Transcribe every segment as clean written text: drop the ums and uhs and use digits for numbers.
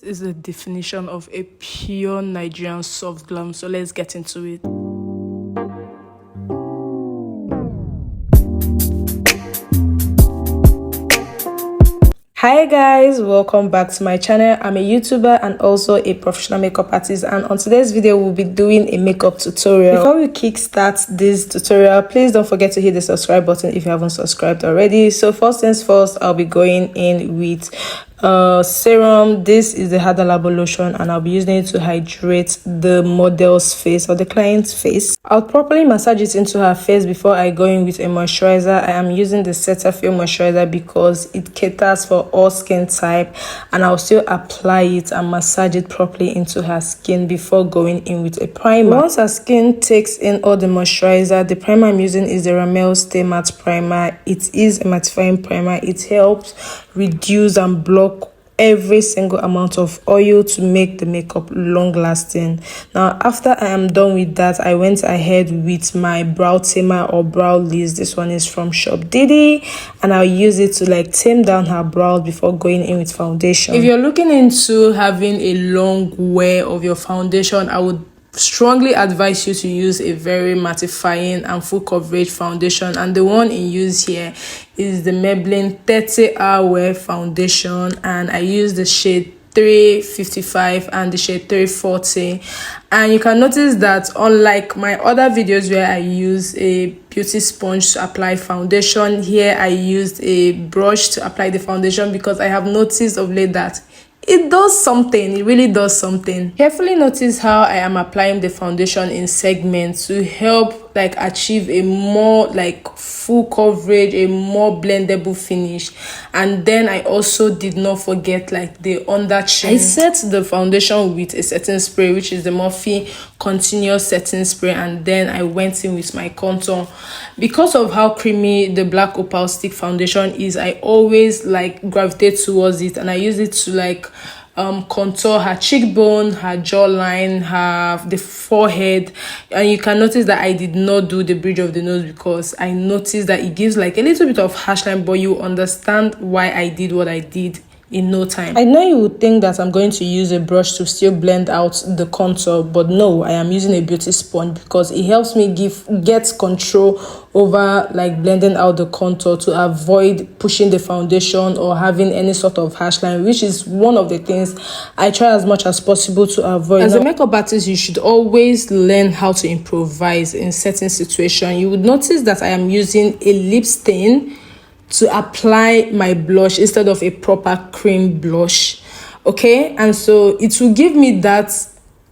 Is the definition of a pure Nigerian soft glam, so let's get into it. Hi guys, welcome back to my channel. I'm a YouTuber and also a professional makeup artist, and on today's video we'll be doing a makeup tutorial. Before we kickstart this tutorial, please don't forget to hit the subscribe button if you haven't subscribed already. So first things first, I'll be going in with serum. This is the Hadalabo lotion and I'll be using it to hydrate the model's face or the client's face. I'll properly massage it into her face before I go in with a moisturizer. I am using the Cetaphil moisturizer because it caters for all skin type, and I'll still apply it and massage it properly into her skin before going in with a primer. Once her skin takes in all the moisturizer, the primer I'm using is the Rimmel Stay Matte Primer. It is a mattifying primer. It helps reduce and block every single amount of oil to make the makeup long lasting. Now after I am done with that, I went ahead with my brow tamer or brow liss. This one is from Shop Didi, and I'll use it to tame down her brows before going in with foundation. If you're looking into having a long wear of your foundation, I would strongly advise you to use a very mattifying and full coverage foundation, and the one in use here is the Maybeline 30-hour wear foundation, and I use the shade 355 and the shade 340. And you can notice that unlike my other videos where I use a beauty sponge to apply foundation, here I used a brush to apply the foundation because I have noticed of late that it does something. It really does something. Carefully notice how I am applying the foundation in segments to help achieve a more full coverage, a more blendable finish. And then I also did not forget the under chin. I set the foundation with a setting spray, which is the Morphe continuous setting spray, and then I went in with my contour. Because of how creamy the black opal stick foundation is, I always gravitate towards it, and I use it to contour her cheekbone, her jawline, the forehead. And you can notice that I did not do the bridge of the nose because I noticed that it gives a little bit of harsh line, but you understand why I did what I did in no time. I know you would think that I'm going to use a brush to still blend out the contour, but no, I am using a beauty sponge because it helps me get control over blending out the contour to avoid pushing the foundation or having any sort of harsh line, which is one of the things I try as much as possible to avoid. As a makeup artist, you should always learn how to improvise in certain situations. You would notice that I am using a lip stain to apply my blush instead of a proper cream blush, okay? And so it will give me that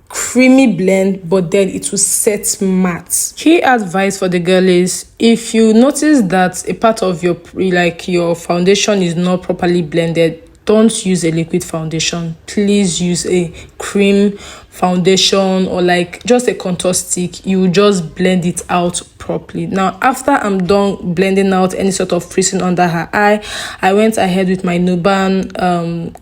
creamy blend, but then it will set matte. Key advice for the girl is, if you notice that a part of your your foundation is not properly blended, don't use a liquid foundation. Please use a cream foundation or just a contour stick. You just blend it out properly. Now after I'm done blending out any sort of creasing under her eye, I went ahead with my Nuban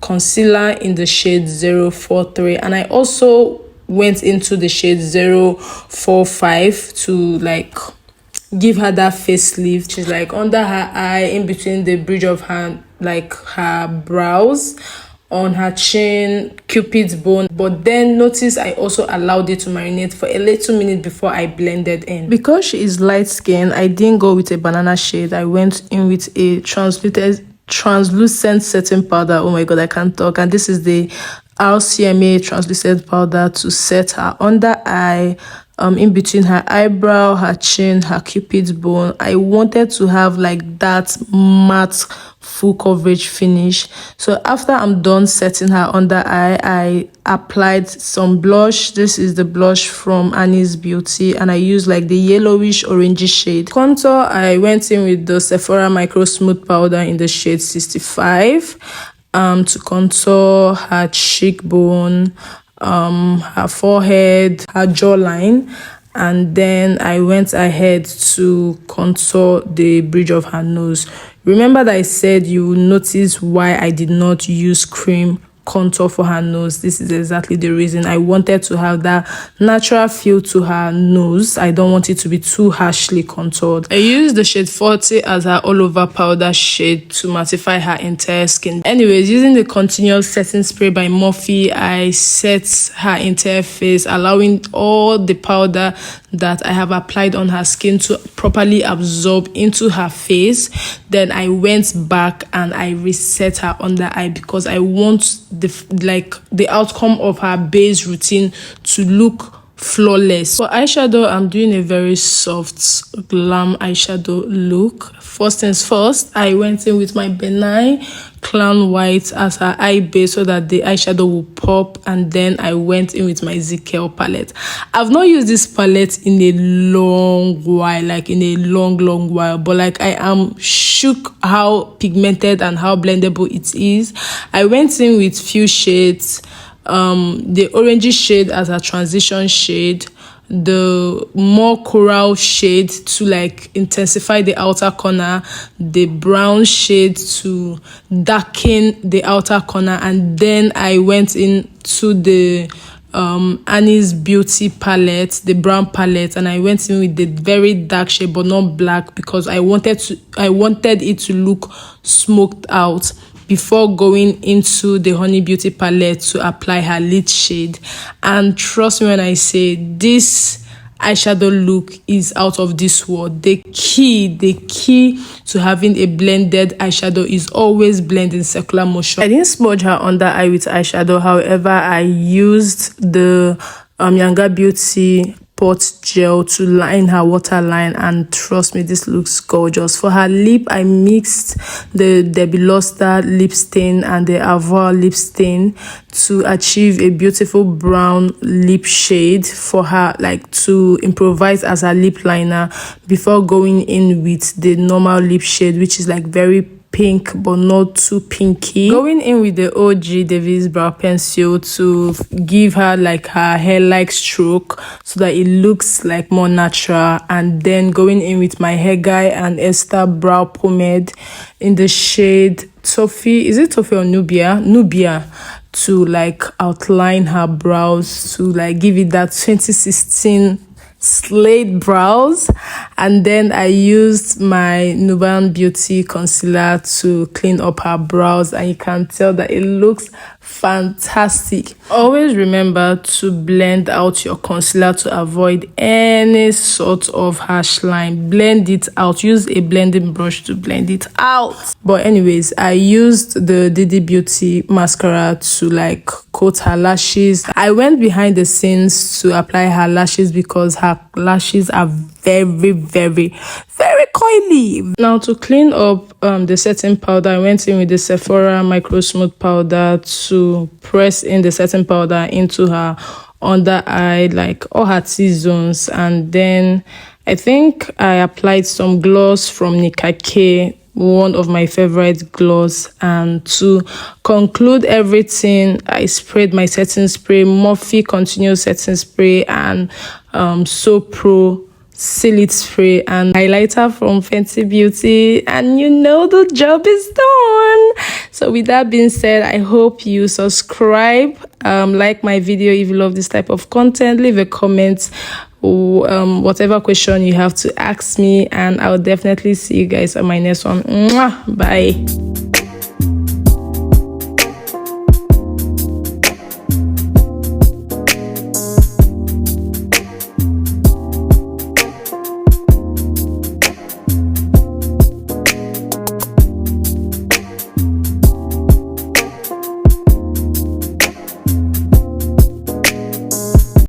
concealer in the shade 043, and I also went into the shade 045 to give her that facelift. She's under her eye, in between the bridge of her her brows, on her chin, cupid's bone. But then notice I also allowed it to marinate for a little minute before I blended in. Because she is light skinned, I didn't go with a banana shade. I went in with a translucent setting powder. Oh my god, I can't talk. And this is the RCMA translucent powder to set her under eye, in between her eyebrow, her chin, her cupid's bone. I wanted to have that matte full coverage finish. So after I'm done setting her under eye, I applied some blush. This is the blush from Beauty, and I used the yellowish orangey shade. Contour, I went in with the Sephora micro smooth powder in the shade 65 to contour her cheekbone, her forehead, her jawline, and then I went ahead to contour the bridge of her nose. Remember that I said you will notice why I did not use cream contour for her nose. This is exactly the reason. I wanted to have that natural feel to her nose. I don't want it to be too harshly contoured. I used the shade 40 as her all over powder shade to mattify her entire skin. Anyways, using the continuous setting spray by Morphe, I set her entire face, allowing all the powder that I have applied on her skin to properly absorb into her face. Then I went back and I reset her under eye because I want the outcome of her base routine to look flawless. For eyeshadow, I'm doing a very soft glam eyeshadow look. First things first, I went in with my benign clown white as her eye base so that the eyeshadow will pop, and then I went in with my Zikel palette. I've not used this palette in a long while, like in a long while, but like I am shook how pigmented and how blendable it is. I went in with few shades, the orangey shade as a transition shade, the more coral shade to like intensify the outer corner, the brown shade to darken the outer corner, and then I went into the Annie's Beauty palette, the brown palette, and I went in with the very dark shade but not black because I wanted it to look smoked out before going into the Honeybeauty palette to apply her lid shade. And trust me when I say this eyeshadow look is out of this world. The key to having a blended eyeshadow is always blend in circular motion. I didn't smudge her under eye with eyeshadow. However, I used the Yanga Beauty pot gel to line her waterline, and trust me, this looks gorgeous. For her lip, I mixed the Debilosta lip stain and the Avoir lip stain to achieve a beautiful brown lip shade for her, like to improvise as a lip liner before going in with the normal lip shade, which is like very pink but not too pinky. Going in with the OG Davis brow pencil to give her like her hair-like stroke so that it looks like more natural, and then going in with my hair guy and Esther brow pomade in the shade Toffee, is it Toffee or Nubia, to like outline her brows, to like give it that 2016 slate brows. And then I used my Nuban Beauty concealer to clean up her brows, and you can tell that it looks fantastic. Always remember to blend out your concealer to avoid any sort of harsh line. Blend it out. Use a blending brush to blend it out. But anyways, I used the Didibeauty mascara to like coat her lashes. I went behind the scenes to apply her lashes because her lashes are very coily. Now to clean up the setting powder, I went in with the Sephora micro smooth powder to press in the setting powder into her under eye, like all her T-zones. And then I think I applied some gloss from Nika K, one of my favorite gloss. And to conclude everything, I sprayed my setting spray, Morphe continuous setting spray, and So Pro Seal It spray and highlighter from Fenty Beauty, and you know the job is done. So with that being said, I hope you subscribe, like my video if you love this type of content, leave a comment, whatever question you have to ask me, and I'll definitely see you guys on my next one. Mwah! Bye.